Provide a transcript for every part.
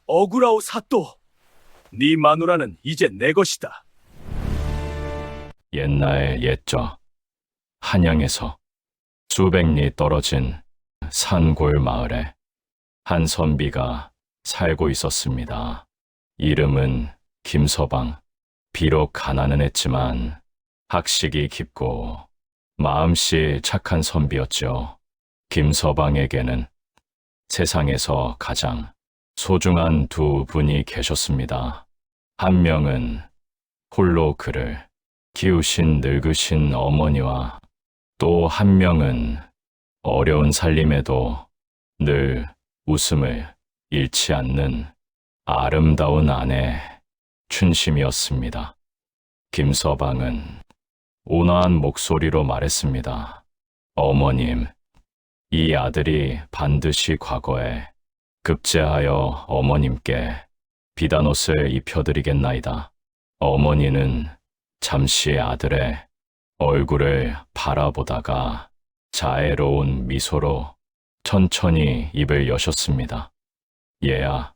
억울하오 사또. 네 마누라는 이제 내 것이다. 옛날 옛적 한양에서 수백 리 떨어진 산골 마을에 한 선비가 살고 있었습니다. 이름은 김서방. 비록 가난은 했지만 학식이 깊고 마음씨 착한 선비였죠. 김서방에게는 세상에서 가장 소중한 두 분이 계셨습니다. 한 명은 홀로 그를 키우신 늙으신 어머니와 또 한 명은 어려운 살림에도 늘 웃음을 잃지 않는 아름다운 아내 춘심이었습니다. 김서방은 온화한 목소리로 말했습니다. 어머님, 이 아들이 반드시 과거에 급제하여 어머님께 비단옷을 입혀드리겠나이다. 어머니는 잠시 아들의 얼굴을 바라보다가 자애로운 미소로 천천히 입을 여셨습니다. 얘야,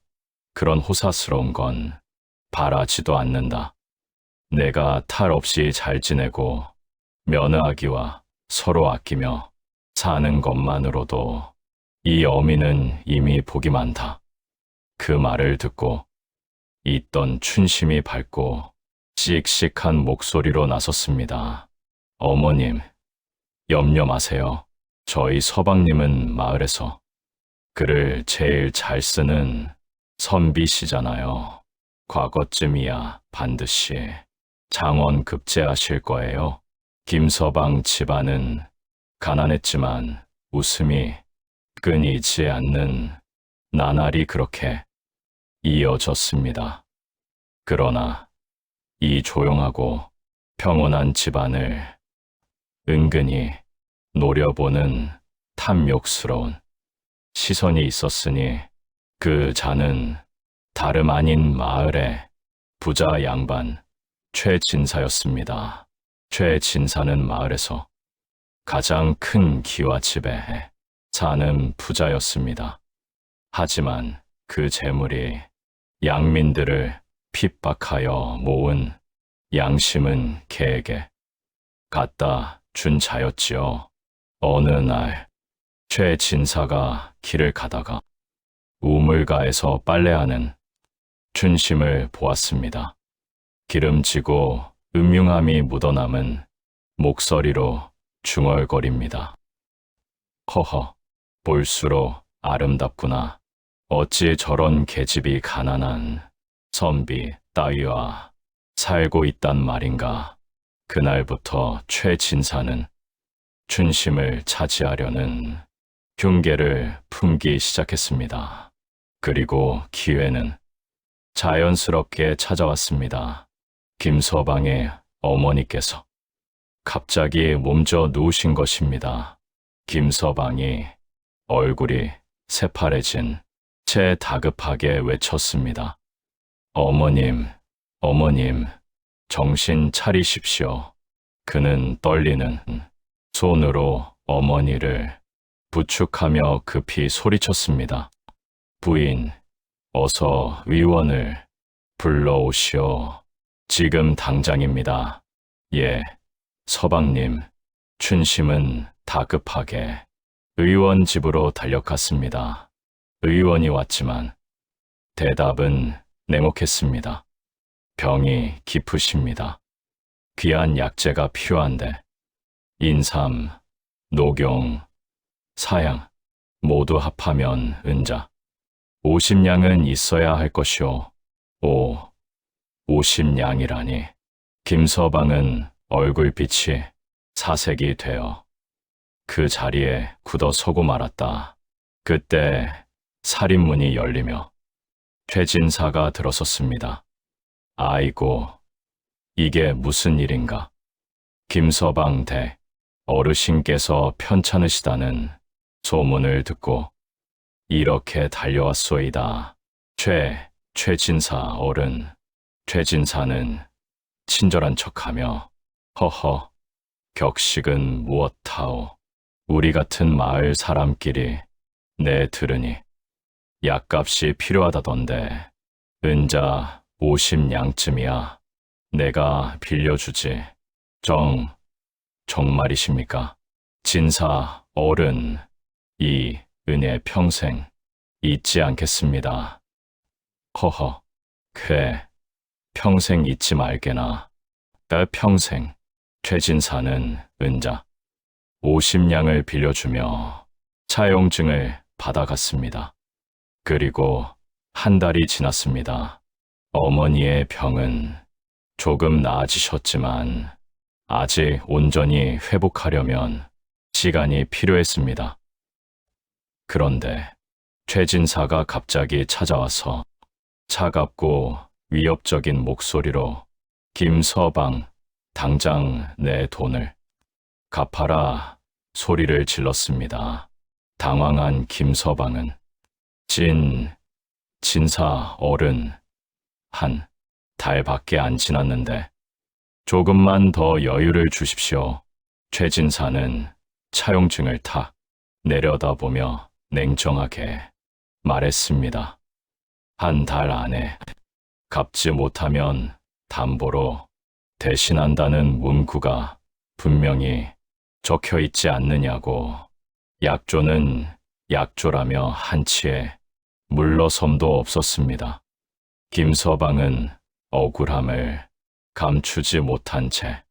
그런 호사스러운 건 바라지도 않는다. 내가 탈 없이 잘 지내고 며느아기와 서로 아끼며 사는 것만으로도 이 어미는 이미 복이 많다. 그 말을 듣고 있던 춘심이 밝고 씩씩한 목소리로 나섰습니다. 어머님, 염려 마세요. 저희 서방님은 마을에서 글을 제일 잘 쓰는 선비시잖아요. 과거쯤이야 반드시 장원 급제하실 거예요. 김서방 집안은 가난했지만 웃음이 끊이지 않는 나날이 그렇게 이어졌습니다. 그러나 이 조용하고 평온한 집안을 은근히 노려보는 탐욕스러운 시선이 있었으니 그 자는 다름 아닌 마을의 부자 양반 최진사였습니다. 최진사는 마을에서 가장 큰 기와집에 사는 부자였습니다. 하지만 그 재물이 양민들을 핍박하여 모은 양심은 개에게 갖다 준 자였지요. 어느 날 최진사가 길을 가다가 우물가에서 빨래하는 춘심을 보았습니다. 기름지고 음흉함이 묻어남은 목소리로 중얼거립니다. 허허, 볼수록 아름답구나. 어찌 저런 계집이 가난한 선비 따위와 살고 있단 말인가. 그날부터 최진사는 춘심을 차지하려는 흉계를 품기 시작했습니다. 그리고 기회는 자연스럽게 찾아왔습니다. 김서방의 어머니께서 갑자기 몸져 누우신 것입니다. 김서방이 얼굴이 새파래진 채 다급하게 외쳤습니다. 어머님, 어머님, 정신 차리십시오. 그는 떨리는 손으로 어머니를 부축하며 급히 소리쳤습니다. 부인, 어서 위원을 불러오시오. 지금 당장입니다. 예, 서방님. 춘심은 다급하게 의원 집으로 달려갔습니다. 의원이 왔지만 대답은 냉혹했습니다. 병이 깊으십니다. 귀한 약재가 필요한데 인삼, 녹용, 사양 모두 합하면 은자 50냥은 있어야 할 것이오. 50냥이라니. 김서방은 얼굴빛이 사색이 되어 그 자리에 굳어서고 말았다. 그때 살인문이 열리며 최진사가 들어섰습니다. 아이고, 이게 무슨 일인가. 김서방 댁 어르신께서 편찮으시다는 소문을 듣고 이렇게 달려왔소이다. 최진사 어른. 최진사는 친절한 척하며 허허, 격식은 무엇하오. 우리 같은 마을 사람끼리 내 들으니 약값이 필요하다던데 은자 50냥쯤이야. 내가 빌려주지. 정말이십니까? 진사 어른, 이 은혜 평생 잊지 않겠습니다. 허허, 그래, 평생 잊지 말게나. 평생. 최진사는 은자 50냥을 빌려주며 차용증을 받아갔습니다. 그리고 한 달이 지났습니다. 어머니의 병은 조금 나아지셨지만 아직 온전히 회복하려면 시간이 필요했습니다. 그런데 최진사가 갑자기 찾아와서 차갑고 위협적인 목소리로 김서방, 당장 내 돈을 갚아라 소리를 질렀습니다. 당황한 김서방은 진사 어른, 한 달밖에 안 지났는데 조금만 더 여유를 주십시오. 최진사는 차용증을 탁 내려다보며 냉정하게 말했습니다. 한 달 안에 갚지 못하면 담보로 대신한다는 문구가 분명히 적혀 있지 않느냐고. 약조는 약조라며 한치의 물러섬도 없었습니다. 김서방은 억울함을 감추지 못한 채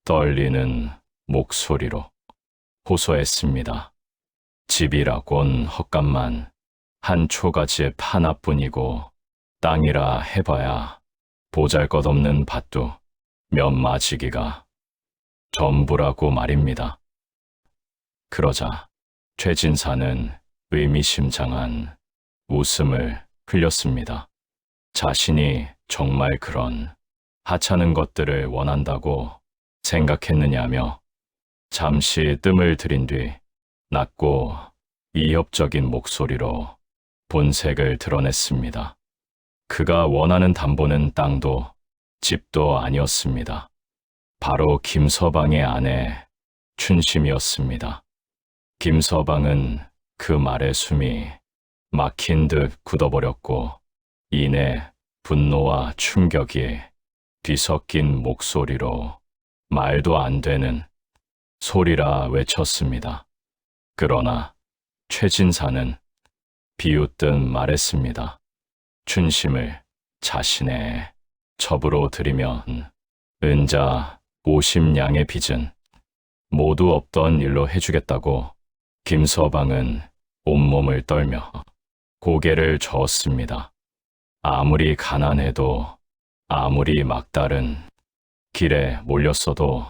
떨리는 목소리로 호소했습니다. 집이라곤 헛간만 한 초가집 하나뿐이고 땅이라 해봐야 보잘것없는 밭도 몇 마지기가 전부라고 말입니다. 그러자 최진사는 의미심장한 웃음을 흘렸습니다. 자신이 정말 그런 하찮은 것들을 원한다고 생각했느냐며 잠시 뜸을 들인 뒤 낮고 위협적인 목소리로 본색을 드러냈습니다. 그가 원하는 담보는 땅도 집도 아니었습니다. 바로 김서방의 아내 춘심이었습니다. 김서방은 그 말에 숨이 막힌 듯 굳어버렸고 이내 분노와 충격이 뒤섞인 목소리로 말도 안 되는 소리라 외쳤습니다. 그러나 최진사는 비웃듯 말했습니다. 춘심을 자신의 첩으로 들이면 은자 50냥의 빚은 모두 없던 일로 해주겠다고. 김서방은 온몸을 떨며 고개를 저었습니다. 아무리 가난해도 아무리 막다른 길에 몰렸어도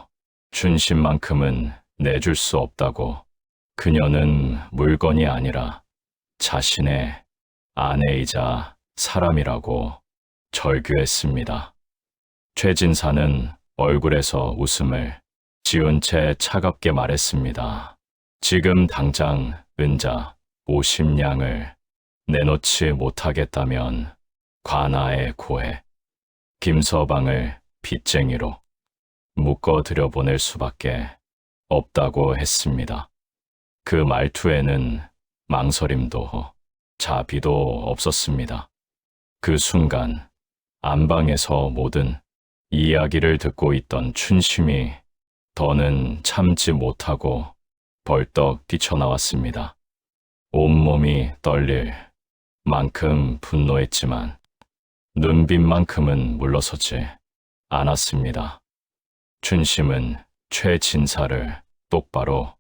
춘심만큼은 내줄 수 없다고. 그녀는 물건이 아니라 자신의 아내이자 사람이라고 절규했습니다. 최진사는 얼굴에서 웃음을 지운 채 차갑게 말했습니다. 지금 당장 은자 50냥을 내놓지 못하겠다면 관아에 고해 김서방을 빚쟁이로 묶어 들여보낼 수밖에 없다고 했습니다. 그 말투에는 망설임도 자비도 없었습니다. 그 순간 안방에서 모든 이야기를 듣고 있던 춘심이 더는 참지 못하고 벌떡 뛰쳐나왔습니다. 온몸이 떨릴 만큼 분노했지만 눈빛만큼은 물러서지 않았습니다. 춘심은 최진사를 똑바로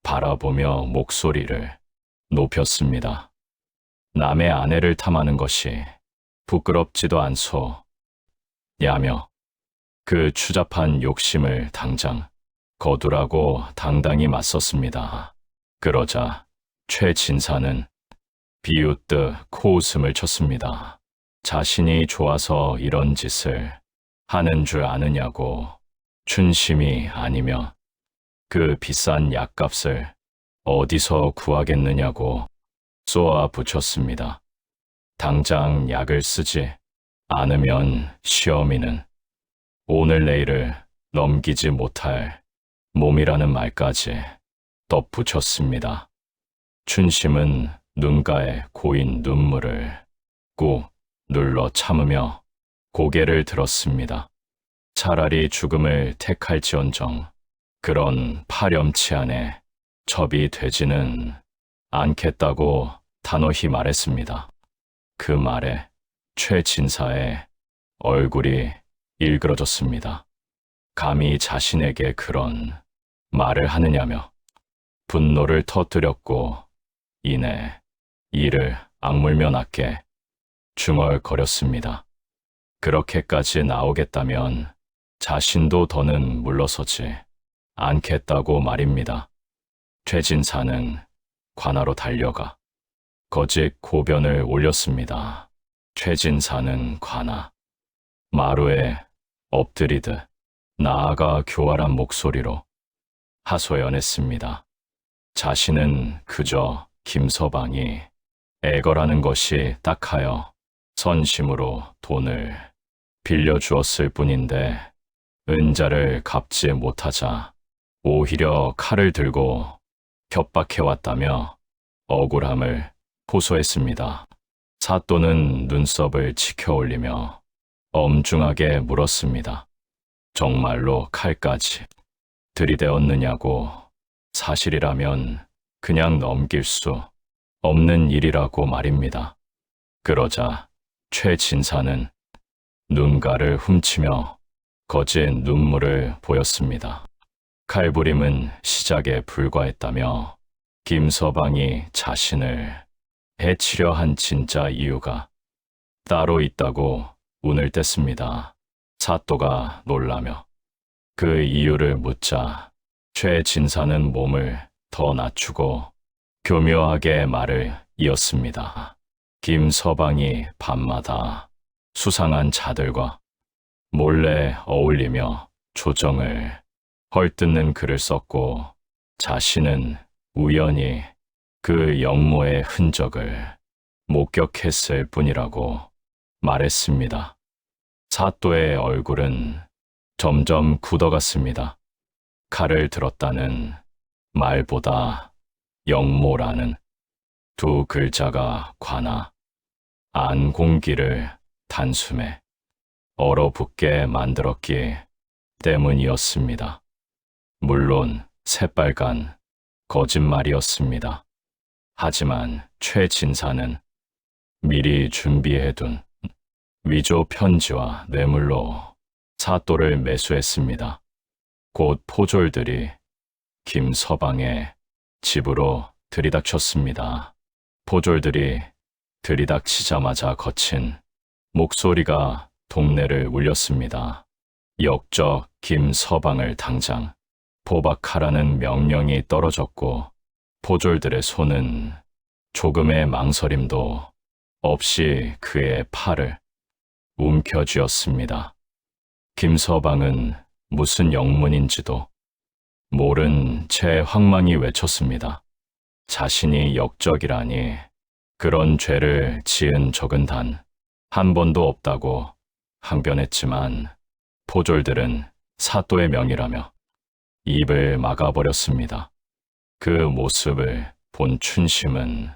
바라보며 목소리를 높였습니다. 남의 아내를 탐하는 것이 부끄럽지도 않소. 야며 그 추잡한 욕심을 당장 거두라고 당당히 맞섰습니다. 그러자 최진사는 비웃듯 코웃음을 쳤습니다. 자신이 좋아서 이런 짓을 하는 줄 아느냐고. 춘심이 아니면 그 비싼 약값을 어디서 구하겠느냐고 쏘아 붙였습니다. 당장 약을 쓰지 않으면 시어미는 오늘 내일을 넘기지 못할 몸이라는 말까지 덧붙였습니다. 춘심은 눈가에 고인 눈물을 꾹 눌러 참으며 고개를 들었습니다. 차라리 죽음을 택할지언정 그런 파렴치한에 접이 되지는 않겠다고 단호히 말했습니다. 그 말에 최 진사의 얼굴이 일그러졌습니다. 감히 자신에게 그런 말을 하느냐며 분노를 터뜨렸고 이내 이를 악물며 낮게 중얼거렸습니다. 그렇게까지 나오겠다면 자신도 더는 물러서지 않겠다고 말입니다. 최진사는 관하로 달려가 거짓 고변을 올렸습니다. 최진사는 관하 마루에 엎드리듯 나아가 교활한 목소리로 하소연했습니다. 자신은 그저 김서방이 애걸하는 것이 딱하여 선심으로 돈을 빌려주었을 뿐인데 은자를 갚지 못하자 오히려 칼을 들고 협박해왔다며 억울함을 호소했습니다. 사또는 눈썹을 치켜올리며 엄중하게 물었습니다. 정말로 칼까지 들이대었느냐고. 사실이라면 그냥 넘길 수 없는 일이라고 말입니다. 그러자 최 진사는 눈가를 훔치며 거짓 눈물을 보였습니다. 칼부림은 시작에 불과했다며 김서방이 자신을 해치려 한 진짜 이유가 따로 있다고 운을 뗐습니다. 사또가 놀라며 그 이유를 묻자 최 진사는 몸을 더 낮추고 교묘하게 말을 이었습니다. 김서방이 밤마다 수상한 자들과 몰래 어울리며 조정을 헐뜯는 글을 썼고 자신은 우연히 그 영모의 흔적을 목격했을 뿐이라고 말했습니다. 사또의 얼굴은 점점 굳어갔습니다. 칼을 들었다는 말보다 영모라는 두 글자가 관하 안공기를 단숨에 얼어붙게 만들었기 때문이었습니다. 물론 새빨간 거짓말이었습니다. 하지만 최 진사는 미리 준비해둔 위조 편지와 뇌물로 사또를 매수했습니다. 곧 포졸들이 김서방의 집으로 들이닥쳤습니다. 포졸들이 들이닥치자마자 거친 목소리가 동네를 울렸습니다. 역적 김서방을 당장 포박하라는 명령이 떨어졌고 포졸들의 손은 조금의 망설임도 없이 그의 팔을 움켜쥐었습니다. 김서방은 무슨 영문인지도 모른 채 황망히 외쳤습니다. 자신이 역적이라니 그런 죄를 지은 적은 단 한 번도 없다고 항변했지만 포졸들은 사또의 명이라며 입을 막아버렸습니다. 그 모습을 본 춘심은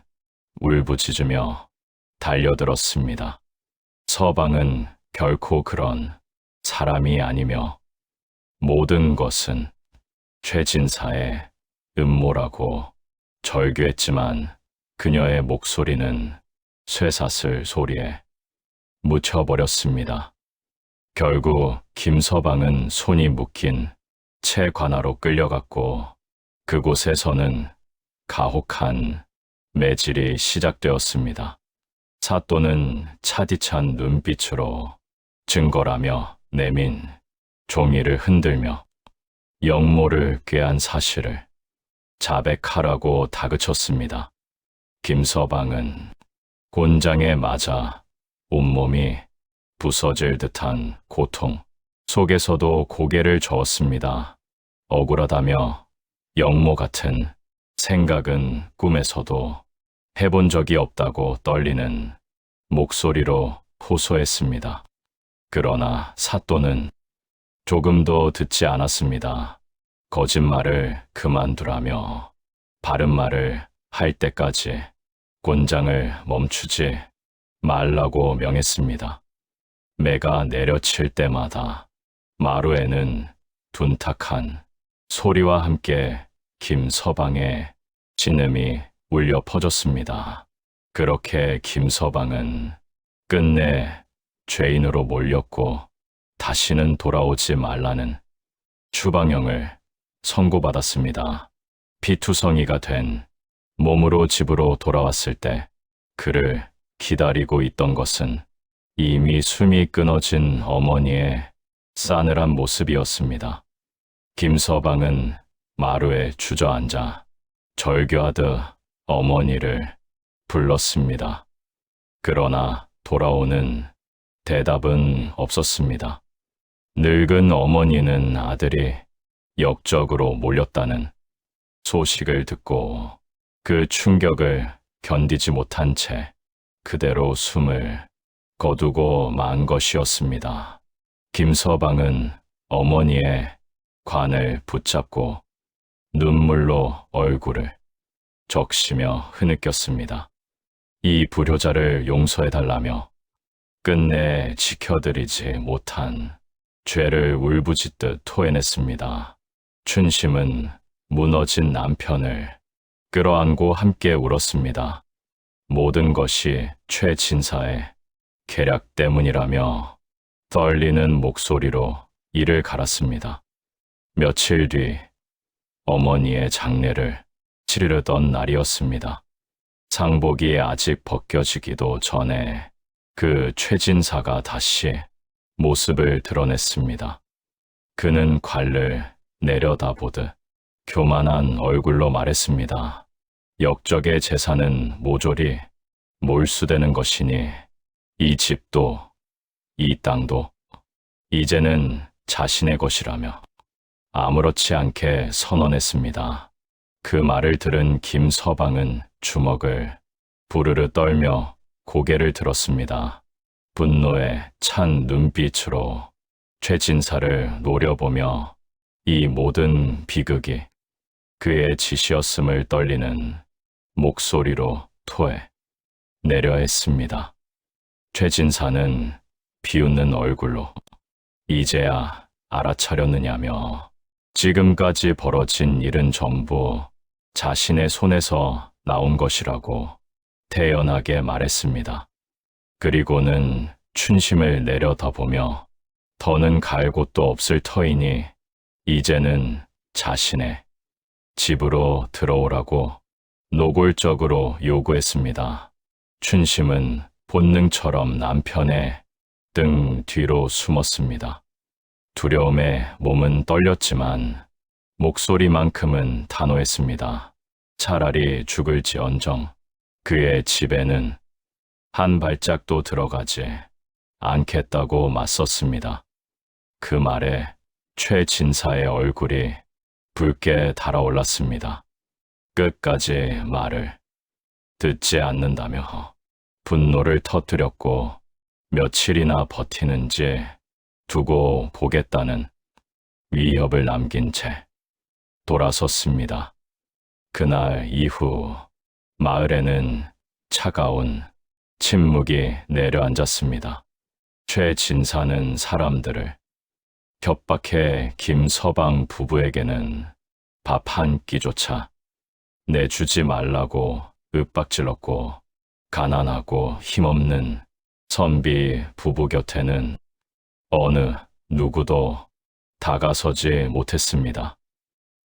울부짖으며 달려들었습니다. 서방은 결코 그런 사람이 아니며 모든 것은 최진사의 음모라고 절규했지만 그녀의 목소리는 쇠사슬 소리에 묻혀버렸습니다. 결국 김서방은 손이 묶인 채 관하로 끌려갔고 그곳에서는 가혹한 매질이 시작되었습니다. 사또는 차디찬 눈빛으로 증거라며 내민 종이를 흔들며 영모를 꾀한 사실을 자백하라고 다그쳤습니다. 김서방은 곤장에 맞아 온몸이 부서질 듯한 고통 속에서도 고개를 저었습니다. 억울하다며 영모 같은 생각은 꿈에서도 해본 적이 없다고 떨리는 목소리로 호소했습니다. 그러나 사또는 조금도 듣지 않았습니다. 거짓말을 그만두라며 바른 말을 할 때까지 곤장을 멈추지 말라고 명했습니다. 매가 내려칠 때마다 마루에는 둔탁한 소리와 함께 김서방의 신음이 울려 퍼졌습니다. 그렇게 김서방은 끝내 죄인으로 몰렸고 다시는 돌아오지 말라는 추방형을 선고받았습니다. 피투성이가 된 몸으로 집으로 돌아왔을 때 그를 기다리고 있던 것은 이미 숨이 끊어진 어머니의 싸늘한 모습이었습니다. 김서방은 마루에 주저앉아 절규하듯 어머니를 불렀습니다. 그러나 돌아오는 대답은 없었습니다. 늙은 어머니는 아들이 역적으로 몰렸다는 소식을 듣고 그 충격을 견디지 못한 채 그대로 숨을 거두고 만 것이었습니다. 김서방은 어머니의 관을 붙잡고 눈물로 얼굴을 적시며 흐느꼈습니다. 이 불효자를 용서해달라며 끝내 지켜드리지 못한 죄를 울부짖듯 토해냈습니다. 춘심은 무너진 남편을 끌어안고 함께 울었습니다. 모든 것이 최진사의 계략 때문이라며 떨리는 목소리로 이를 갈았습니다. 며칠 뒤 어머니의 장례를 치르던 날이었습니다. 상복이 아직 벗겨지기도 전에 그 최진사가 다시 모습을 드러냈습니다. 그는 관을 내려다보듯 교만한 얼굴로 말했습니다. 역적의 재산은 모조리 몰수되는 것이니 이 집도 이 땅도 이제는 자신의 것이라며 아무렇지 않게 선언했습니다. 그 말을 들은 김서방은 주먹을 부르르 떨며 고개를 들었습니다. 분노에 찬 눈빛으로 최진사를 노려보며 이 모든 비극이 그의 짓이었음을 떨리는 목소리로 토해 내려 했습니다. 최진사는 비웃는 얼굴로 이제야 알아차렸느냐며 지금까지 벌어진 일은 전부 자신의 손에서 나온 것이라고 태연하게 말했습니다. 그리고는 춘심을 내려다보며 더는 갈 곳도 없을 터이니 이제는 자신의 집으로 들어오라고 노골적으로 요구했습니다. 춘심은 본능처럼 남편의 등 뒤로 숨었습니다. 두려움에 몸은 떨렸지만 목소리만큼은 단호했습니다. 차라리 죽을지언정 그의 집에는 한 발짝도 들어가지 않겠다고 맞섰습니다. 그 말에 최진사의 얼굴이 붉게 달아올랐습니다. 끝까지 말을 듣지 않는다며 분노를 터뜨렸고 며칠이나 버티는지 두고 보겠다는 위협을 남긴 채 돌아섰습니다. 그날 이후 마을에는 차가운 침묵이 내려앉았습니다. 최진사는 사람들을 협박해 김서방 부부에게는 밥 한 끼조차 내주지 말라고 윽박질렀고 가난하고 힘없는 선비 부부 곁에는 어느 누구도 다가서지 못했습니다.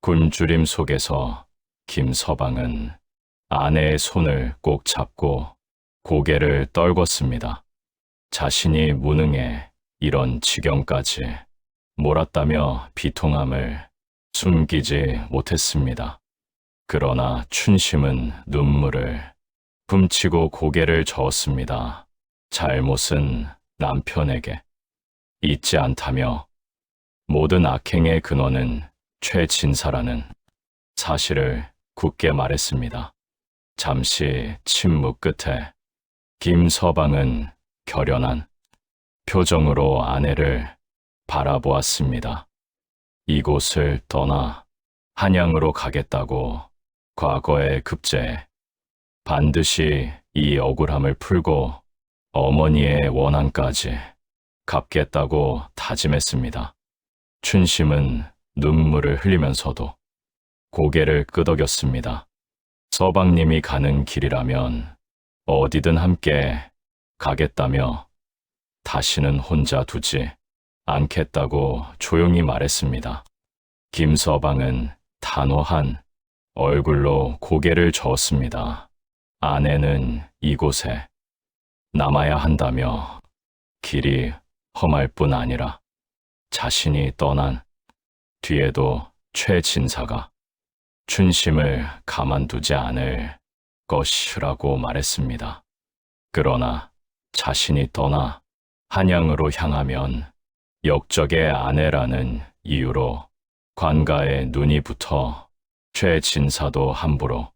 굶주림 속에서 김서방은 아내의 손을 꼭 잡고 고개를 떨궜습니다. 자신이 무능해 이런 지경까지 몰았다며 비통함을 숨기지 못했습니다. 그러나 춘심은 눈물을 훔치고 고개를 저었습니다. 잘못은 남편에게 있지 않다며 모든 악행의 근원은 최진사라는 사실을 굳게 말했습니다. 잠시 침묵 끝에 김서방은 결연한 표정으로 아내를 바라보았습니다. 이곳을 떠나 한양으로 가겠다고 과거에 급제해 반드시 이 억울함을 풀고 어머니의 원한까지 갚겠다고 다짐했습니다. 춘심은 눈물을 흘리면서도 고개를 끄덕였습니다. 서방님이 가는 길이라면 어디든 함께 가겠다며 다시는 혼자 두지 않겠다고 조용히 말했습니다. 김서방은 단호한 얼굴로 고개를 저었습니다. 아내는 이곳에 남아야 한다며 길이 험할 뿐 아니라 자신이 떠난 뒤에도 최진사가 춘심을 가만두지 않을 것이라고 말했습니다. 그러나 자신이 떠나 한양으로 향하면 역적의 아내라는 이유로 관가에 눈이 붙어 최진사도 함부로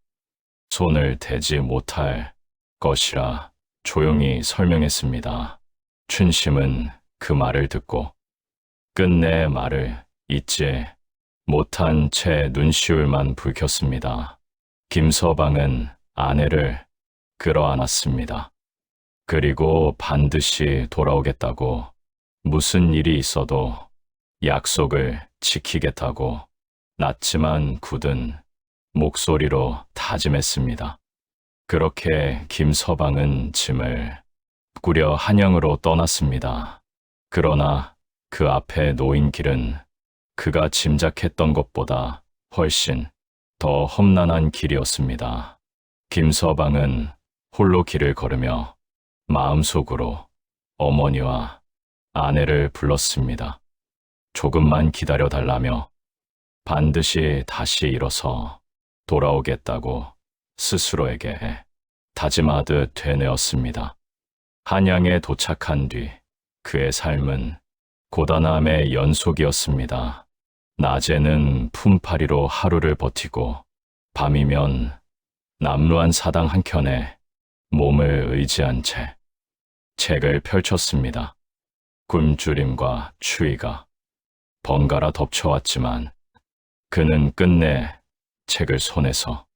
손을 대지 못할 것이라 조용히 설명했습니다. 춘심은 그 말을 듣고 끝내 말을 잇지 못한 채 눈시울만 붉혔습니다. 김서방은 아내를 끌어안았습니다. 그리고 반드시 돌아오겠다고, 무슨 일이 있어도 약속을 지키겠다고 낮지만 굳은 목소리로 다짐했습니다. 그렇게 김서방은 짐을 꾸려 한양으로 떠났습니다. 그러나 그 앞에 놓인 길은 그가 짐작했던 것보다 훨씬 더 험난한 길이었습니다. 김서방은 홀로 길을 걸으며 마음속으로 어머니와 아내를 불렀습니다. 조금만 기다려 달라며 반드시 다시 일어서 돌아오겠다고 스스로에게 다짐하듯 되뇌었습니다. 한양에 도착한 뒤 그의 삶은 고단함의 연속이었습니다. 낮에는 품팔이로 하루를 버티고 밤이면 남루한 사당 한켠에 몸을 의지한 채 책을 펼쳤습니다. 굶주림과 추위가 번갈아 덮쳐왔지만 그는 끝내 책을 손에서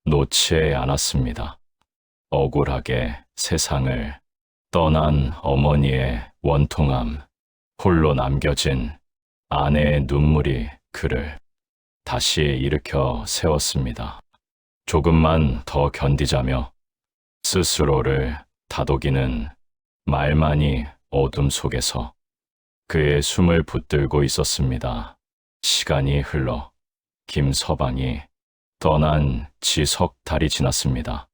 놓지 않았습니다. 억울하게 세상을 떠난 어머니의 원통함, 홀로 남겨진 아내의 눈물이 그를 다시 일으켜 세웠습니다. 조금만 더 견디자며 스스로를 다독이는 말만이 어둠 속에서 그의 숨을 붙들고 있었습니다. 시간이 흘러 김서방이 떠난 지 석 달이 지났습니다.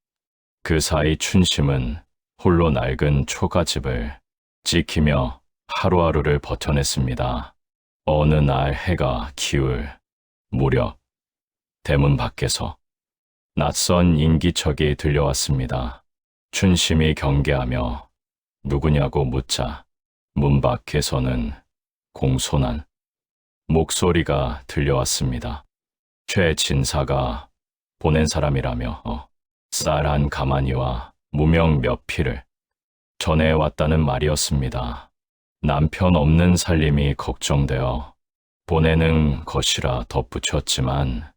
그 사이 춘심은 홀로 낡은 초가집을 지키며 하루하루를 버텨냈습니다. 어느 날 해가 기울 무렵 대문 밖에서 낯선 인기척이 들려왔습니다. 춘심이 경계하며 누구냐고 묻자 문 밖에서는 공손한 목소리가 들려왔습니다. 최진사가 보낸 사람이라며 쌀 한 가마니와 무명 몇 피를 전해왔다는 말이었습니다. 남편 없는 살림이 걱정되어 보내는 것이라 덧붙였지만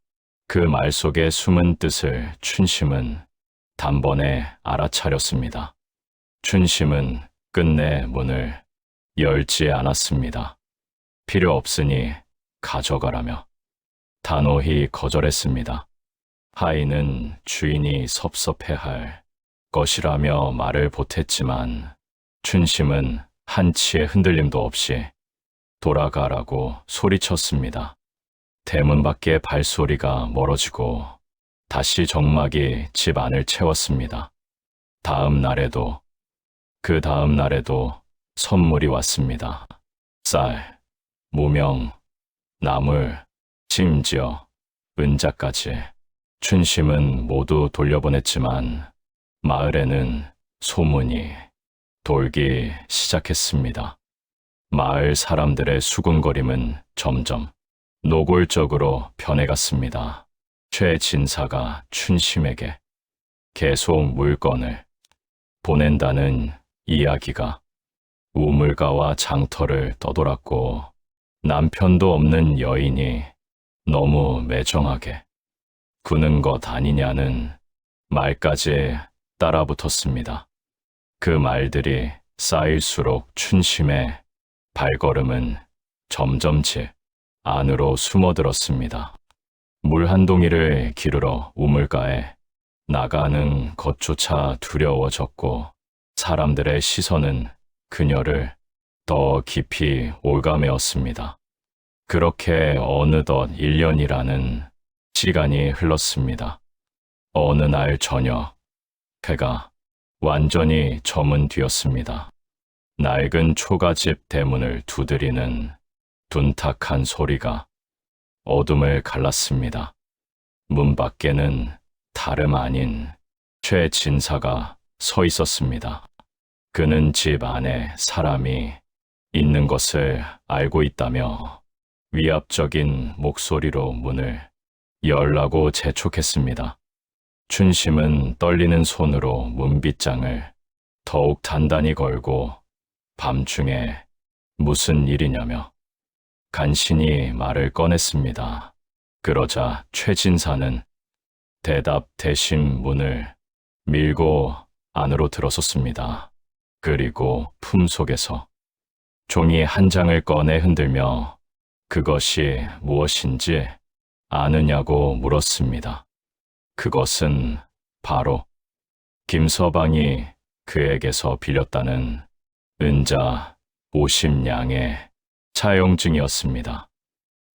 그 말 속에 숨은 뜻을 춘심은 단번에 알아차렸습니다. 춘심은 끝내 문을 열지 않았습니다. 필요 없으니 가져가라며 단호히 거절했습니다. 하인은 주인이 섭섭해할 것이라며 말을 보탰지만 춘심은 한치의 흔들림도 없이 돌아가라고 소리쳤습니다. 대문 밖의 발소리가 멀어지고 다시 정막이 집 안을 채웠습니다. 다음 날에도 그 다음 날에도 선물이 왔습니다. 쌀, 무명, 나물, 심지어 은자까지. 춘심은 모두 돌려보냈지만 마을에는 소문이 돌기 시작했습니다. 마을 사람들의 수군거림은 점점 노골적으로 변해갔습니다. 최진사가 춘심에게 계속 물건을 보낸다는 이야기가 우물가와 장터를 떠돌았고 남편도 없는 여인이 너무 매정하게 구는 것 아니냐는 말까지 따라붙었습니다. 그 말들이 쌓일수록 춘심의 발걸음은 점점 집 안으로 숨어들었습니다. 물 한 동이를 기르러 우물가에 나가는 것조차 두려워졌고 사람들의 시선은 그녀를 더 깊이 올가매었습니다. 그렇게 어느덧 1년이라는 시간이 흘렀습니다. 어느 날 저녁, 해가 완전히 저문 뒤였습니다. 낡은 초가집 대문을 두드리는 둔탁한 소리가 어둠을 갈랐습니다. 문 밖에는 다름 아닌 최 진사가 서 있었습니다. 그는 집 안에 사람이 있는 것을 알고 있다며 위압적인 목소리로 문을 열라고 재촉했습니다. 춘심은 떨리는 손으로 문빗장을 더욱 단단히 걸고 밤중에 무슨 일이냐며 간신히 말을 꺼냈습니다. 그러자 최진사는 대답 대신 문을 밀고 안으로 들어섰습니다. 그리고 품속에서 종이 한 장을 꺼내 흔들며 그것이 무엇인지 아느냐고 물었습니다. 그것은 바로 김서방이 그에게서 빌렸다는 은자 50냥의 차용증이었습니다.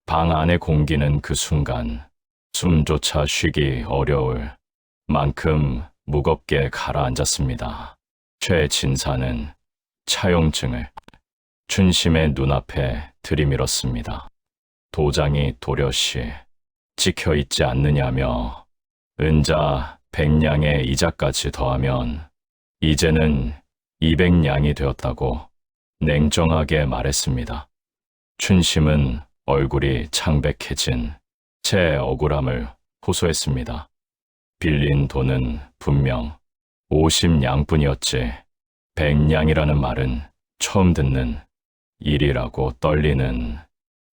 방 안의 공기는 그 순간 숨조차 쉬기 어려울 만큼 무겁게 가라앉았습니다. 최 진사는 차용증을 춘심의 눈앞에 들이밀었습니다. 도장이 도려시 찍혀있지 않느냐며 은자 100냥의 이자까지 더하면 이제는 200냥이 되었다고 냉정하게 말했습니다. 춘심은 얼굴이 창백해진 채 억울함을 호소했습니다. 빌린 돈은 분명 50냥뿐이었지 100냥이라는 말은 처음 듣는 일이라고 떨리는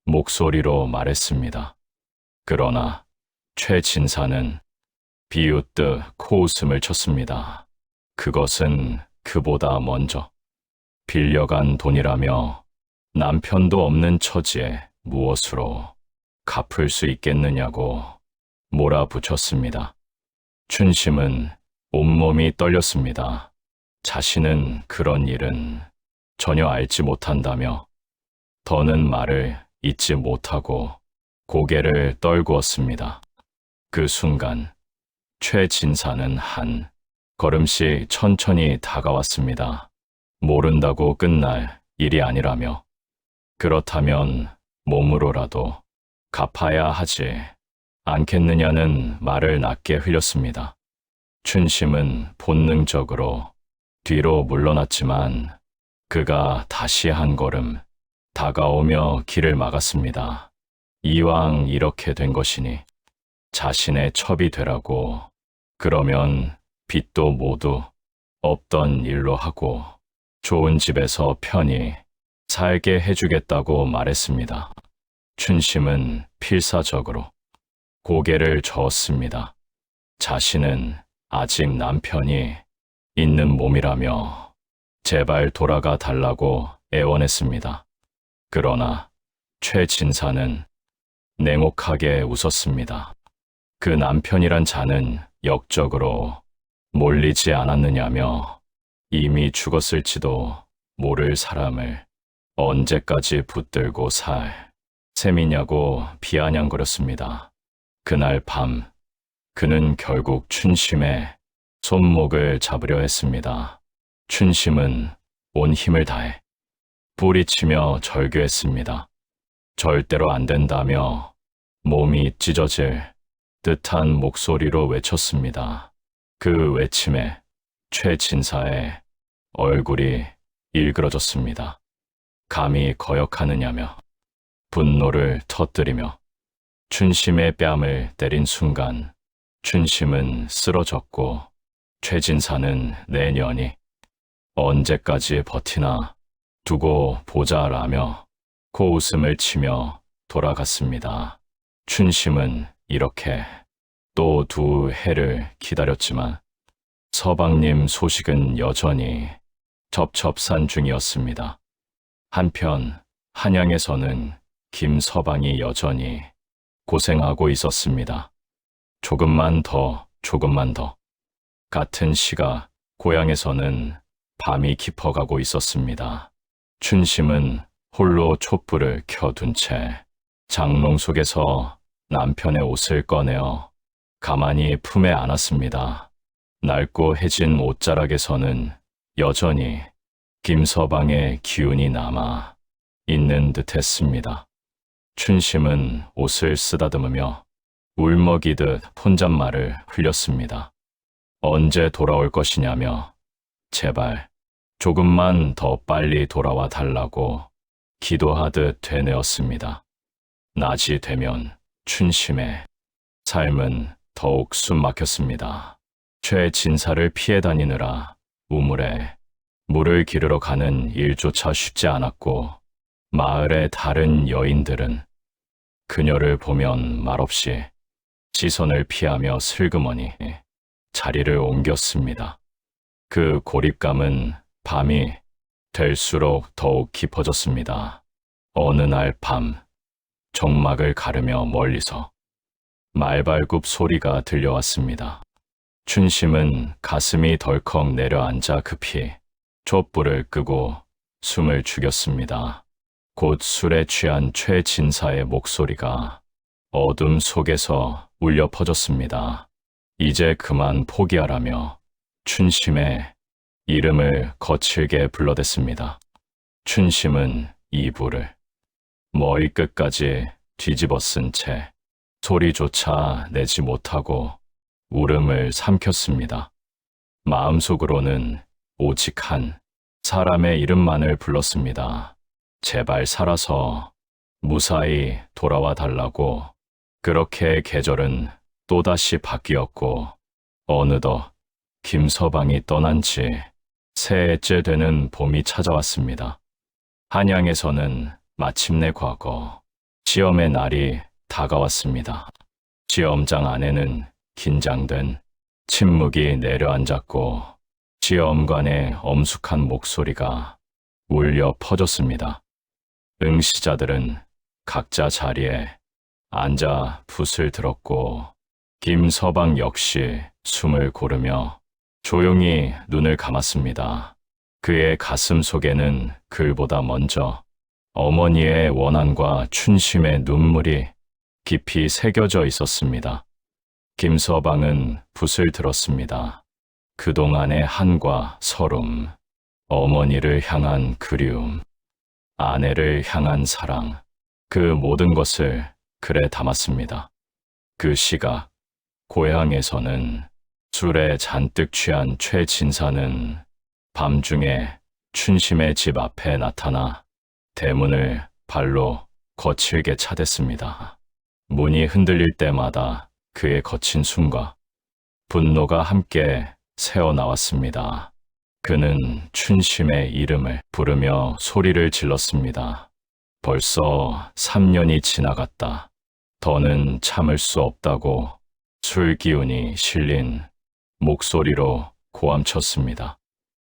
목소리로 말했습니다. 그러나 최 진사는 비웃듯 코웃음을 쳤습니다. 그것은 그보다 먼저 빌려간 돈이라며 남편도 없는 처지에 무엇으로 갚을 수 있겠느냐고 몰아붙였습니다. 춘심은 온몸이 떨렸습니다. 자신은 그런 일은 전혀 알지 못한다며 더는 말을 잇지 못하고 고개를 떨구었습니다. 그 순간 최 진사는 한 걸음씩 천천히 다가왔습니다. 모른다고 끝날 일이 아니라며 그렇다면 몸으로라도 갚아야 하지 않겠느냐는 말을 낮게 흘렸습니다. 춘심은 본능적으로 뒤로 물러났지만 그가 다시 한 걸음 다가오며 길을 막았습니다. 이왕 이렇게 된 것이니 자신의 첩이 되라고 그러면 빚도 모두 없던 일로 하고 좋은 집에서 편히 살게 해주겠다고 말했습니다. 춘심은 필사적으로 고개를 저었습니다. 자신은 아직 남편이 있는 몸이라며 제발 돌아가 달라고 애원했습니다. 그러나 최 진사는 냉혹하게 웃었습니다. 그 남편이란 자는 역적으로 몰리지 않았느냐며 이미 죽었을지도 모를 사람을 언제까지 붙들고 살 셈이냐고 비아냥거렸습니다. 그날 밤 그는 결국 춘심의 손목을 잡으려 했습니다. 춘심은 온 힘을 다해 뿌리치며 절규했습니다. 절대로 안 된다며 몸이 찢어질 듯한 목소리로 외쳤습니다. 그 외침에 최 진사의 얼굴이 일그러졌습니다. 감히 거역하느냐며 분노를 터뜨리며 춘심의 뺨을 때린 순간 춘심은 쓰러졌고 최 진사는 내년이 언제까지 버티나 두고 보자라며 코웃음을 치며 돌아갔습니다. 춘심은 이렇게 또 2해를 기다렸지만 서방님 소식은 여전히 접첩산 중이었습니다. 한편 한양에서는 김서방이 여전히 고생하고 있었습니다. 조금만 더, 조금만 더. 같은 시각 고향에서는 밤이 깊어가고 있었습니다. 춘심은 홀로 촛불을 켜둔 채 장롱 속에서 남편의 옷을 꺼내어 가만히 품에 안았습니다. 낡고 해진 옷자락에서는 여전히 김서방의 기운이 남아 있는 듯했습니다. 춘심은 옷을 쓰다듬으며 울먹이듯 혼잣말을 흘렸습니다. 언제 돌아올 것이냐며 제발 조금만 더 빨리 돌아와 달라고 기도하듯 되뇌었습니다. 낮이 되면 춘심의 삶은 더욱 숨막혔습니다. 최진사를 피해 다니느라 우물에 물을 기르러 가는 일조차 쉽지 않았고 마을의 다른 여인들은 그녀를 보면 말없이 시선을 피하며 슬그머니 자리를 옮겼습니다. 그 고립감은 밤이 될수록 더욱 깊어졌습니다. 어느 날 밤, 정막을 가르며 멀리서 말발굽 소리가 들려왔습니다. 춘심은 가슴이 덜컥 내려앉아 급히 촛불을 끄고 숨을 죽였습니다. 곧 술에 취한 최진사의 목소리가 어둠 속에서 울려 퍼졌습니다. 이제 그만 포기하라며 춘심의 이름을 거칠게 불러댔습니다. 춘심은 이불을 머리끝까지 뒤집어 쓴 채 소리조차 내지 못하고 울음을 삼켰습니다. 마음속으로는 오직 한 사람의 이름만을 불렀습니다. 제발 살아서 무사히 돌아와 달라고. 그렇게 계절은 또다시 바뀌었고 어느덧 김서방이 떠난 지 새해째 되는 봄이 찾아왔습니다. 한양에서는 마침내 과거 시험의 날이 다가왔습니다. 시험장 안에는 긴장된 침묵이 내려앉았고 시험관의 엄숙한 목소리가 울려 퍼졌습니다. 응시자들은 각자 자리에 앉아 붓을 들었고 김서방 역시 숨을 고르며 조용히 눈을 감았습니다. 그의 가슴 속에는 글보다 먼저 어머니의 원한과 춘심의 눈물이 깊이 새겨져 있었습니다. 김서방은 붓을 들었습니다. 그동안의 한과 서름, 어머니를 향한 그리움, 아내를 향한 사랑, 그 모든 것을 글에 담았습니다. 그 시각, 고향에서는 술에 잔뜩 취한 최진사는 밤중에 춘심의 집 앞에 나타나 대문을 발로 거칠게 차댔습니다. 문이 흔들릴 때마다 그의 거친 숨과 분노가 함께 새어나왔습니다. 그는 춘심의 이름을 부르며 소리를 질렀습니다. 벌써 3년이 지나갔다. 더는 참을 수 없다고 술 기운이 실린 목소리로 고함쳤습니다.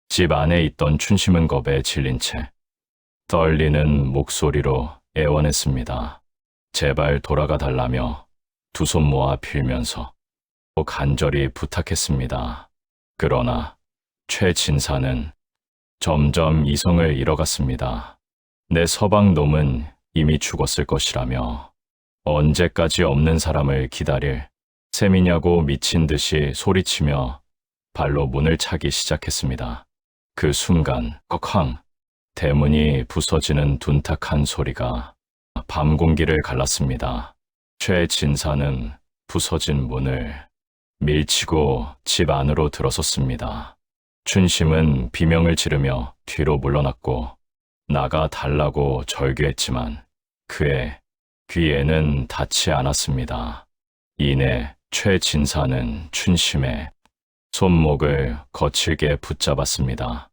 집 안에 있던 춘심은 겁에 질린 채 떨리는 목소리로 애원했습니다. 제발 돌아가 달라며 두 손 모아 빌면서 간절히 부탁했습니다. 그러나 최진사는 점점 이성을 잃어갔습니다. 내 서방놈은 이미 죽었을 것이라며 언제까지 없는 사람을 기다릴 셈이냐고 미친 듯이 소리치며 발로 문을 차기 시작했습니다. 그 순간 꺽쾅 대문이 부서지는 둔탁한 소리가 밤 공기를 갈랐습니다. 최진사는 부서진 문을 밀치고 집 안으로 들어섰습니다. 춘심은 비명을 지르며 뒤로 물러났고 나가 달라고 절규했지만 그의 귀에는 닿지 않았습니다. 이내 최진사는 춘심의 손목을 거칠게 붙잡았습니다.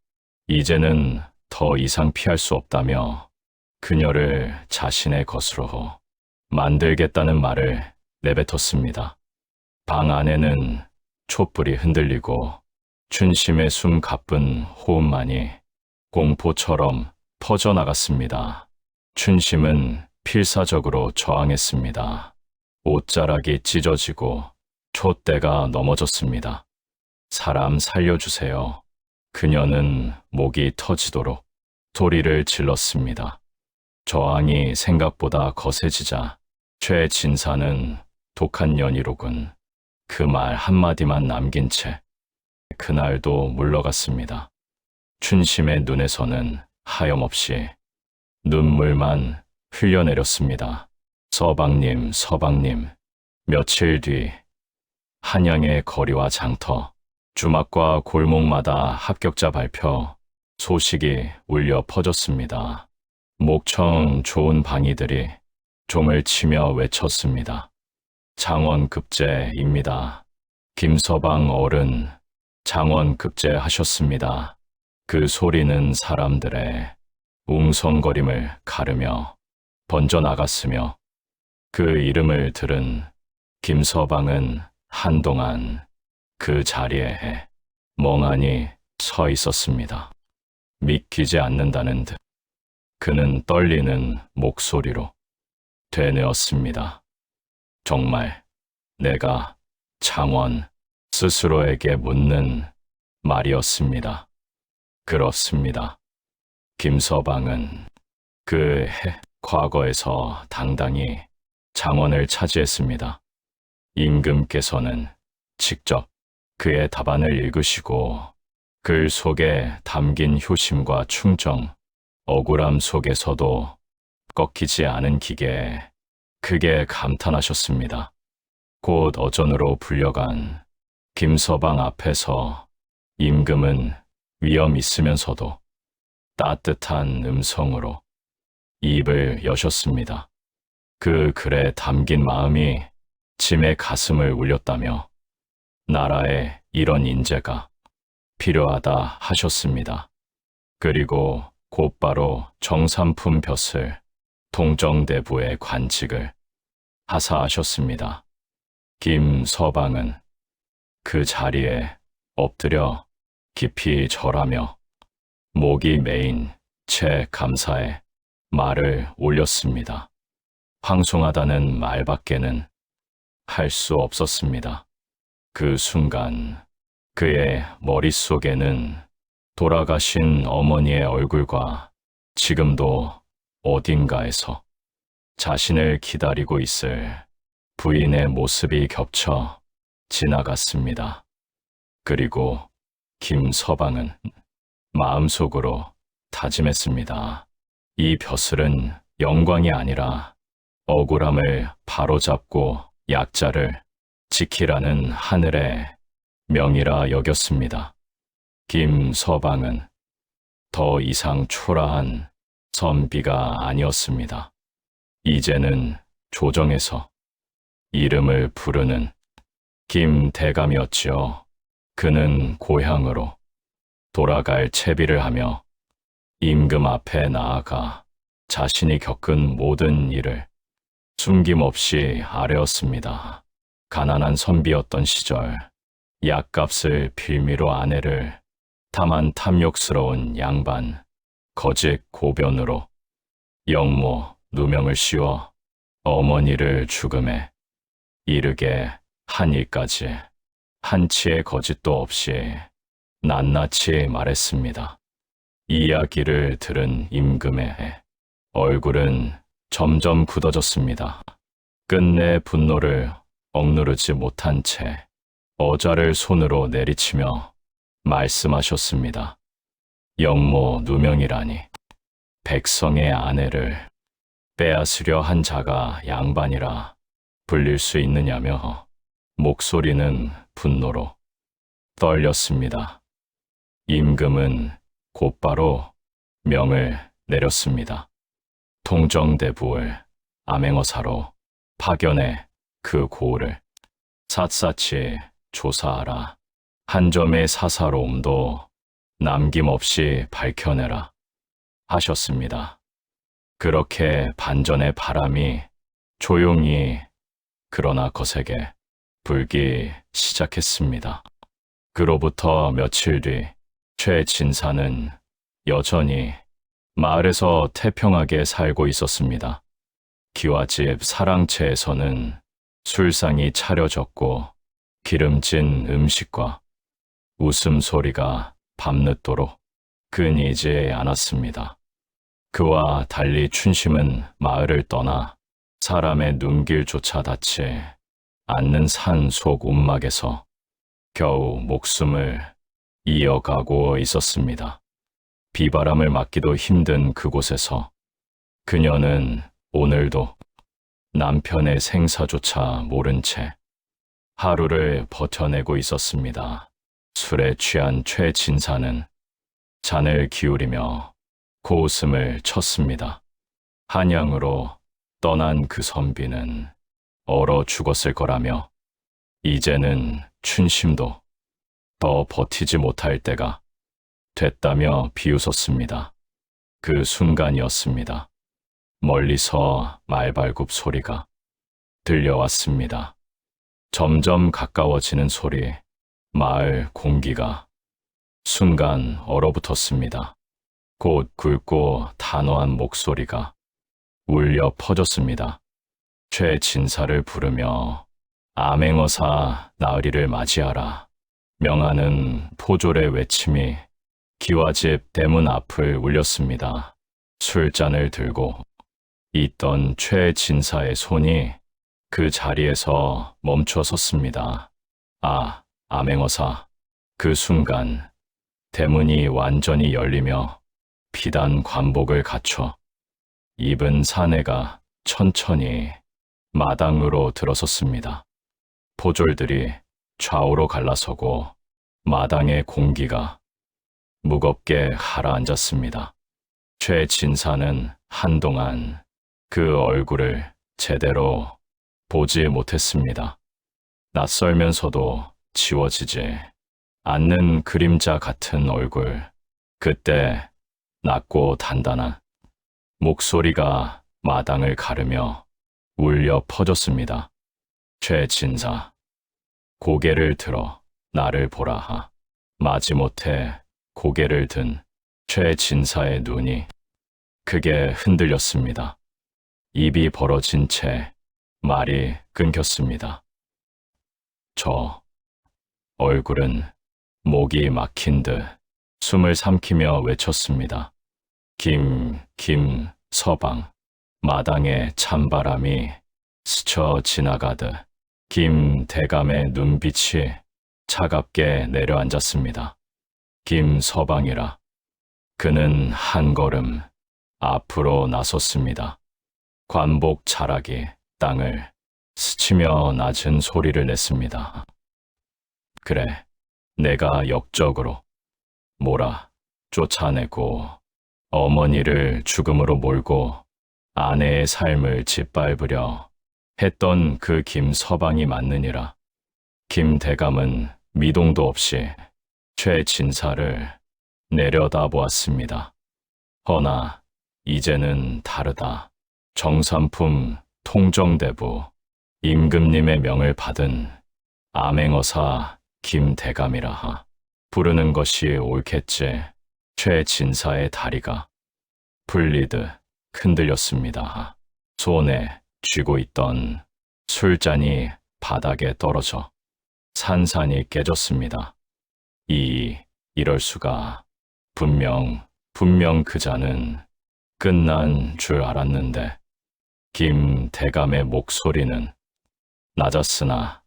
이제는 더 이상 피할 수 없다며 그녀를 자신의 것으로 만들겠다는 말을 내뱉었습니다. 방 안에는 촛불이 흔들리고 춘심의 숨 가쁜 호흡만이 공포처럼 퍼져나갔습니다. 춘심은 필사적으로 저항했습니다. 옷자락이 찢어지고 촛대가 넘어졌습니다. 사람 살려주세요. 그녀는 목이 터지도록 소리를 질렀습니다. 저항이 생각보다 거세지자 최진사는 독한 연희록은 그 말 한마디만 남긴 채 그날도 물러갔습니다. 춘심의 눈에서는 하염없이 눈물만 흘려내렸습니다. 서방님, 서방님. 며칠 뒤 한양의 거리와 장터, 주막과 골목마다 합격자 발표 소식이 울려 퍼졌습니다. 목청 좋은 방이들이 종을 치며 외쳤습니다. 장원급제입니다. 김서방 어른 장원급제하셨습니다. 그 소리는 사람들의 웅성거림을 가르며 번져나갔으며 그 이름을 들은 김서방은 한동안 그 자리에 멍하니 서 있었습니다. 믿기지 않는다는 듯 그는 떨리는 목소리로 되뇌었습니다. 정말 내가 장원 스스로에게 묻는 말이었습니다. 그렇습니다. 김서방은 그 과거에서 당당히 장원을 차지했습니다. 임금께서는 직접 그의 답안을 읽으시고 글 속에 담긴 효심과 충정, 억울함 속에서도 꺾이지 않은 기계에 크게 감탄하셨습니다. 곧 어전으로 불려간 김서방 앞에서 임금은 위험 있으면서도 따뜻한 음성으로 입을 여셨습니다. 그 글에 담긴 마음이 짐의 가슴을 울렸다며 나라에 이런 인재가 필요하다 하셨습니다. 그리고 곧바로 정삼품 벼슬 통정대부의 관직을 하사하셨습니다. 김서방은 그 자리에 엎드려 깊이 절하며 목이 메인 채 감사에 말을 올렸습니다. 황송하다는 말밖에는 할 수 없었습니다. 그 순간 그의 머릿속에는 돌아가신 어머니의 얼굴과 지금도 어딘가에서 자신을 기다리고 있을 부인의 모습이 겹쳐 지나갔습니다. 그리고 김서방은 마음속으로 다짐했습니다. 이 벼슬은 영광이 아니라 억울함을 바로잡고 약자를 지키라는 하늘의 명이라 여겼습니다. 김서방은 더 이상 초라한 선비가 아니었습니다. 이제는 조정에서 이름을 부르는 김대감이었지요. 그는 고향으로 돌아갈 채비를 하며 임금 앞에 나아가 자신이 겪은 모든 일을 숨김없이 아뢰었습니다. 가난한 선비였던 시절 약값을 빌미로 아내를 다만 탐욕스러운 양반 거짓 고변으로 영모 누명을 씌워 어머니를 죽음에 이르게 한 일까지 한치의 거짓도 없이 낱낱이 말했습니다. 이야기를 들은 임금의 얼굴은 점점 굳어졌습니다. 끝내 분노를 억누르지 못한 채 어자를 손으로 내리치며 말씀하셨습니다. 영모 누명이라니 백성의 아내를 빼앗으려 한 자가 양반이라 불릴 수 있느냐며 목소리는 분노로 떨렸습니다. 임금은 곧바로 명을 내렸습니다. 통정대부를 암행어사로 파견해 그 고을을 샅샅이 조사하라. 한 점의 사사로움도 남김없이 밝혀내라 하셨습니다. 그렇게 반전의 바람이 조용히 그러나 거세게 불기 시작했습니다. 그로부터 며칠 뒤 최 진사는 여전히 마을에서 태평하게 살고 있었습니다. 기와집 사랑채에서는 술상이 차려졌고 기름진 음식과 웃음소리가 밤늦도록 끊이지 않았습니다. 그와 달리 춘심은 마을을 떠나 사람의 눈길조차 닿지 않는 산 속 움막에서 겨우 목숨을 이어가고 있었습니다. 비바람을 맞기도 힘든 그곳에서 그녀는 오늘도 남편의 생사조차 모른 채 하루를 버텨내고 있었습니다. 술에 취한 최 진사는 잔을 기울이며 고웃음을 쳤습니다. 한양으로 떠난 그 선비는 얼어 죽었을 거라며 이제는 춘심도 더 버티지 못할 때가 됐다며 비웃었습니다. 그 순간이었습니다. 멀리서 말발굽 소리가 들려왔습니다. 점점 가까워지는 소리, 마을 공기가 순간 얼어붙었습니다. 곧 굵고 단호한 목소리가 울려 퍼졌습니다. 최 진사를 부르며 암행어사 나으리를 맞이하라 명하는 포졸의 외침이 기와집 대문 앞을 울렸습니다. 술잔을 들고 있던 최 진사의 손이 그 자리에서 멈춰 섰습니다. 아, 암행어사. 그 순간 대문이 완전히 열리며 비단 관복을 갖춰 입은 사내가 천천히 마당으로 들어섰습니다. 포졸들이 좌우로 갈라서고 마당의 공기가 무겁게 가라앉았습니다. 최 진사는 한동안 그 얼굴을 제대로 보지 못했습니다. 낯설면서도 지워지지 않는 그림자 같은 얼굴. 그때 낮고 단단한 목소리가 마당을 가르며 울려 퍼졌습니다. 최 진사, 고개를 들어 나를 보라 하. 마지못해 고개를 든 최 진사의 눈이 크게 흔들렸습니다. 입이 벌어진 채 말이 끊겼습니다. 저 얼굴은 목이 막힌 듯 숨을 삼키며 외쳤습니다. 서방. 마당에 찬바람이 스쳐 지나가듯 김대감의 눈빛이 차갑게 내려앉았습니다. 김서방이라. 그는 한 걸음 앞으로 나섰습니다. 관복 자락이 땅을 스치며 낮은 소리를 냈습니다. 그래, 내가 역적으로 쫓아내고 어머니를 죽음으로 몰고 아내의 삶을 짓밟으려 했던 그 김서방이 맞느니라. 김대감은 미동도 없이 최 진사를 내려다보았습니다. 허나 이제는 다르다. 정삼품 통정대부 임금님의 명을 받은 암행어사 김대감이라 하. 부르는 것이 옳겠지. 최 진사의 다리가 풀리듯 흔들렸습니다. 손에 쥐고 있던 술잔이 바닥에 떨어져 산산이 깨졌습니다. 이럴 수가. 분명 그 잔은 끝난 줄 알았는데 김대감의 목소리는 낮았으나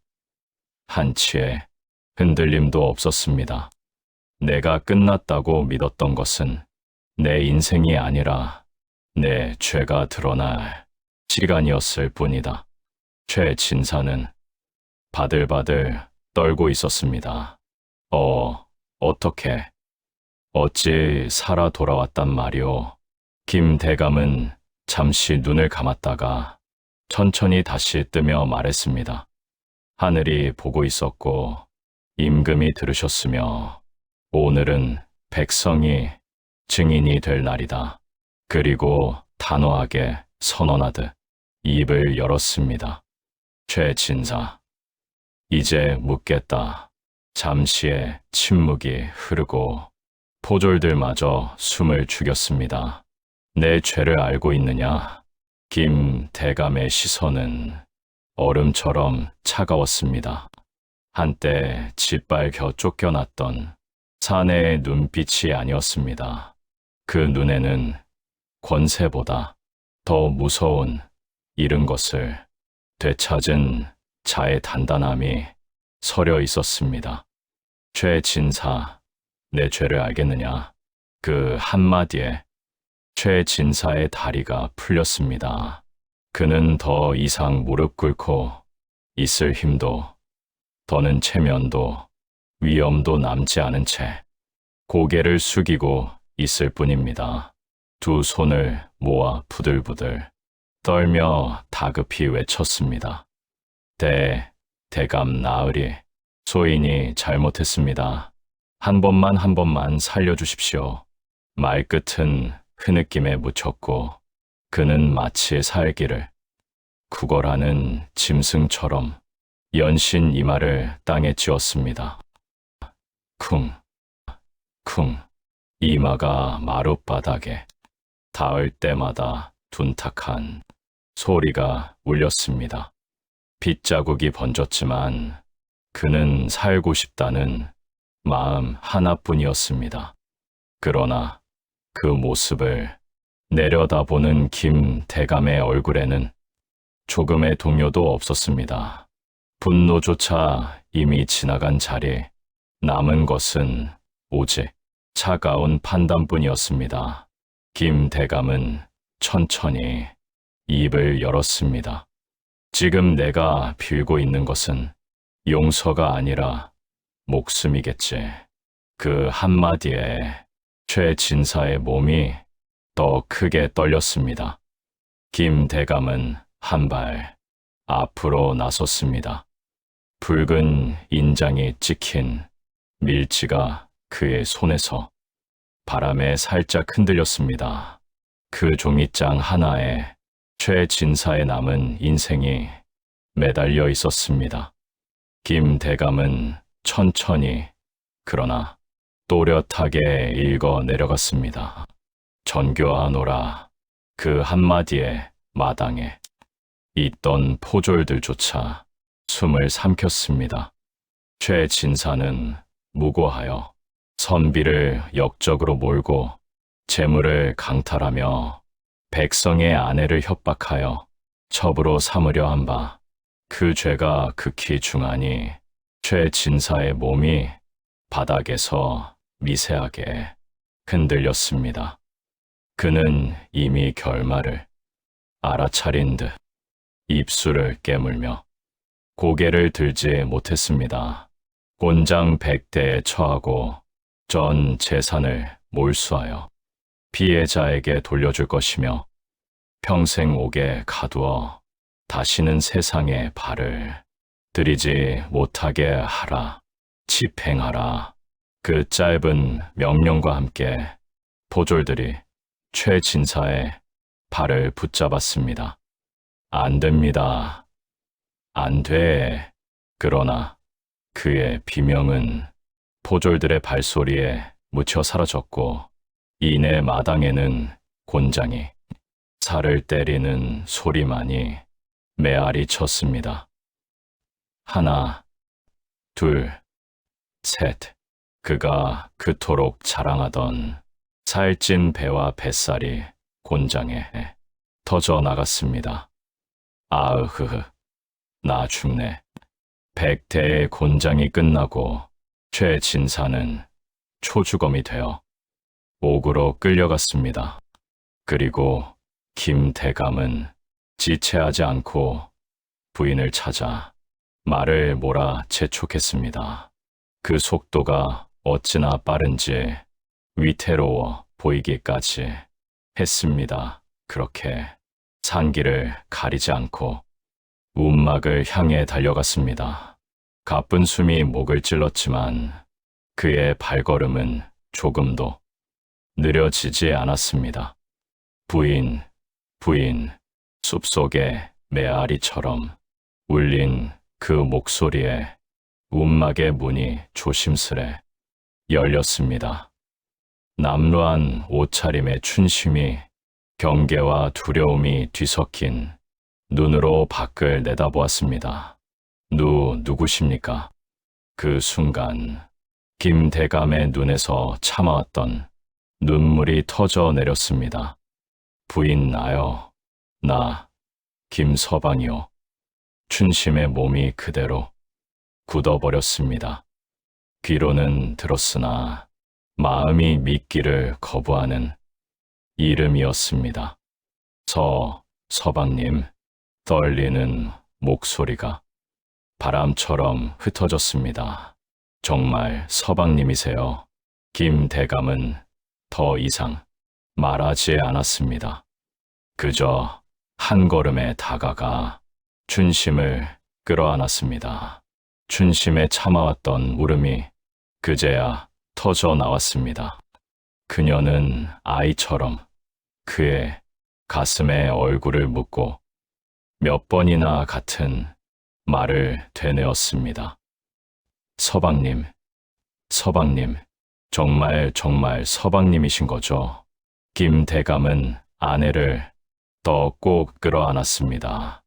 한치의 흔들림도 없었습니다. 내가 끝났다고 믿었던 것은 내 인생이 아니라 내 죄가 드러날 시간이었을 뿐이다. 최 진사는 바들바들 떨고 있었습니다. 어찌 살아 돌아왔단 말이오. 김대감은 잠시 눈을 감았다가 천천히 다시 뜨며 말했습니다. 하늘이 보고 있었고 임금이 들으셨으며 오늘은 백성이 증인이 될 날이다. 그리고 단호하게 선언하듯 입을 열었습니다. 최 진사, 이제 묻겠다. 잠시의 침묵이 흐르고 포졸들마저 숨을 죽였습니다. 내 죄를 알고 있느냐? 김 대감의 시선은 얼음처럼 차가웠습니다. 한때 짓밟혀 쫓겨났던 사내의 눈빛이 아니었습니다. 그 눈에는 권세보다 더 무서운 잃은 것을 되찾은 자의 단단함이 서려 있었습니다. 최진사, 내 죄를 알겠느냐? 그 한마디에 최진사의 다리가 풀렸습니다. 그는 더 이상 무릎 꿇고 있을 힘도 더는 체면도 위엄도 남지 않은 채 고개를 숙이고 있을 뿐입니다. 두 손을 모아 부들부들 떨며 다급히 외쳤습니다. 대감 나으리, 소인이 잘못했습니다. 한 번만 살려주십시오. 말끝은 흐느낌에 묻혔고 그는 마치 살기를 구걸하는 짐승처럼 연신 이마를 땅에 찧었습니다. 쿵, 쿵, 이마가 마룻바닥에 닿을 때마다 둔탁한 소리가 울렸습니다. 빗자국이 번졌지만 그는 살고 싶다는 마음 하나뿐이었습니다. 그러나 그 모습을 내려다보는 김 대감의 얼굴에는 조금의 동요도 없었습니다. 분노조차 이미 지나간 자리, 남은 것은 오직 차가운 판단뿐이었습니다. 김 대감은 천천히 입을 열었습니다. 지금 내가 빌고 있는 것은 용서가 아니라 목숨이겠지. 그 한마디에 최진사의 몸이 더 크게 떨렸습니다. 김 대감은 한 발 앞으로 나섰습니다. 붉은 인장이 찍힌 밀치가 그의 손에서 바람에 살짝 흔들렸습니다. 그 종이장 하나에 최진사의 남은 인생이 매달려 있었습니다. 김 대감은 천천히 그러나 또렷하게 읽어 내려갔습니다. 전교하노라. 그 한마디에 마당에 있던 포졸들조차 숨을 삼켰습니다. 최진사는 무고하여 선비를 역적으로 몰고 재물을 강탈하며 백성의 아내를 협박하여 첩으로 삼으려 한 바, 그 죄가 극히 중하니 최진사의 몸이 바닥에서 미세하게 흔들렸습니다. 그는 이미 결말을 알아차린 듯 입술을 깨물며 고개를 들지 못했습니다. 곤장 100대에 처하고 전 재산을 몰수하여 피해자에게 돌려줄 것이며 평생 옥에 가두어 다시는 세상에 발을 들이지 못하게 하라, 집행하라. 그 짧은 명령과 함께 포졸들이 최진사의 발을 붙잡았습니다. 안 됩니다. 안 돼. 그러나 그의 비명은 포졸들의 발소리에 묻혀 사라졌고 이내 마당에는 곤장이 살을 때리는 소리만이 메아리 쳤습니다. 하나, 둘, 셋. 그가 그토록 자랑하던 살찐 배와 뱃살이 곤장에 터져 나갔습니다. 아으흐흐, 나 죽네. 100대의 곤장이 끝나고 최진사는 초주검이 되어 옥으로 끌려갔습니다. 그리고 김 대감은 지체하지 않고 부인을 찾아 말을 몰아 재촉했습니다. 그 속도가 어찌나 빠른지 위태로워 보이기까지 했습니다. 그렇게 산길을 가리지 않고 움막을 향해 달려갔습니다. 가쁜 숨이 목을 찔렀지만 그의 발걸음은 조금도 느려지지 않았습니다. 부인, 숲속의 메아리처럼 울린 그 목소리에 움막의 문이 조심스레 열렸습니다. 남루한 옷차림의 춘심이 경계와 두려움이 뒤섞인 눈으로 밖을 내다보았습니다. 누구십니까? 그 순간 김대감의 눈에서 참아왔던 눈물이 터져 내렸습니다. 부인 나요. 나 김서방이요. 춘심의 몸이 그대로 굳어버렸습니다. 귀로는 들었으나 마음이 믿기를 거부하는 이름이었습니다. 서방님, 떨리는 목소리가 바람처럼 흩어졌습니다. 정말 서방님이세요. 김대감은 더 이상 말하지 않았습니다. 그저 한 걸음에 다가가 춘심을 끌어안았습니다. 춘심에 참아왔던 울음이 그제야 터져 나왔습니다. 그녀는 아이처럼 그의 가슴에 얼굴을 묻고 몇 번이나 같은 말을 되뇌었습니다. 서방님, 정말 서방님이신 거죠? 김대감은 아내를 더 꼭 끌어안았습니다.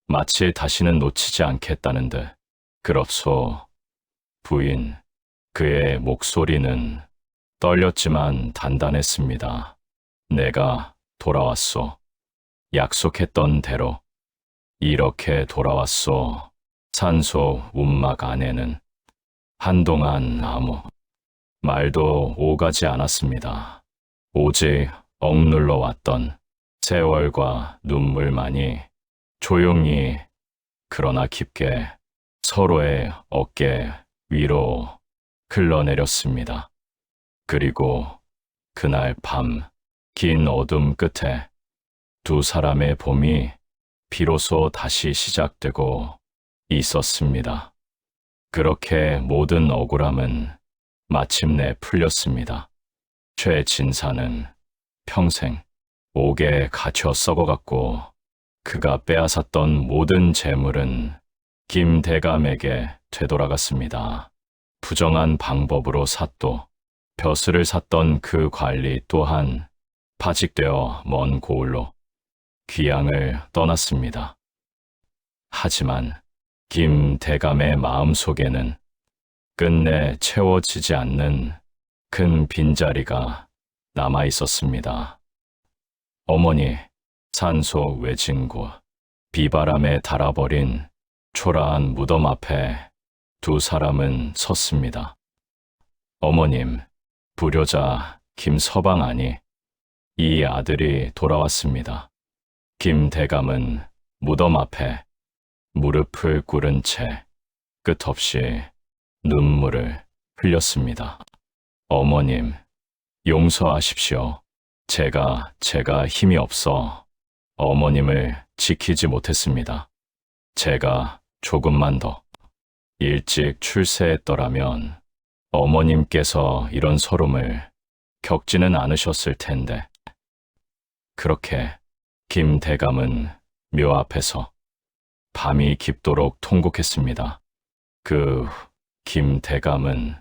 마치 다시는 놓치지 않겠다는 듯. 그렇소, 부인. 그의 목소리는 떨렸지만 단단했습니다. 내가 돌아왔소. 약속했던 대로 이렇게 돌아왔소. 산소 움막 안에는 한동안 아무 말도 오가지 않았습니다. 오직 억눌러 왔던 세월과 눈물만이 조용히 그러나 깊게 서로의 어깨 위로 흘러내렸습니다. 그리고 그날 밤 긴 어둠 끝에 두 사람의 봄이 비로소 다시 시작되고 있었습니다. 그렇게 모든 억울함은 마침내 풀렸습니다. 최진사는 평생 옥에 갇혀 썩어갔고 그가 빼앗았던 모든 재물은 김대감에게 되돌아갔습니다. 부정한 방법으로 샀도 벼슬을 샀던 그 관리 또한 파직되어 먼 고을로 귀향을 떠났습니다. 하지만 김대감의 마음속에는 끝내 채워지지 않는 큰 빈자리가 남아 있었습니다. 어머니, 산속 외진곳, 비바람에 닳아버린 초라한 무덤 앞에 두 사람은 섰습니다. 어머님, 불효자 김서방 아니, 이 아들이 돌아왔습니다. 김대감은 무덤 앞에 무릎을 꿇은 채 끝없이 눈물을 흘렸습니다. 어머님, 용서하십시오. 제가 힘이 없어 어머님을 지키지 못했습니다. 제가 조금만 더 일찍 출세했더라면 어머님께서 이런 서름을 겪지는 않으셨을 텐데. 그렇게 김대감은 묘 앞에서 밤이 깊도록 통곡했습니다. 김대감은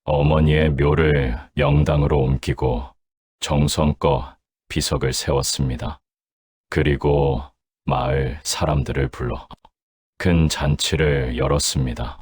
어머니의 묘를 명당으로 옮기고 정성껏 비석을 세웠습니다. 그리고 마을 사람들을 불러 큰 잔치를 열었습니다.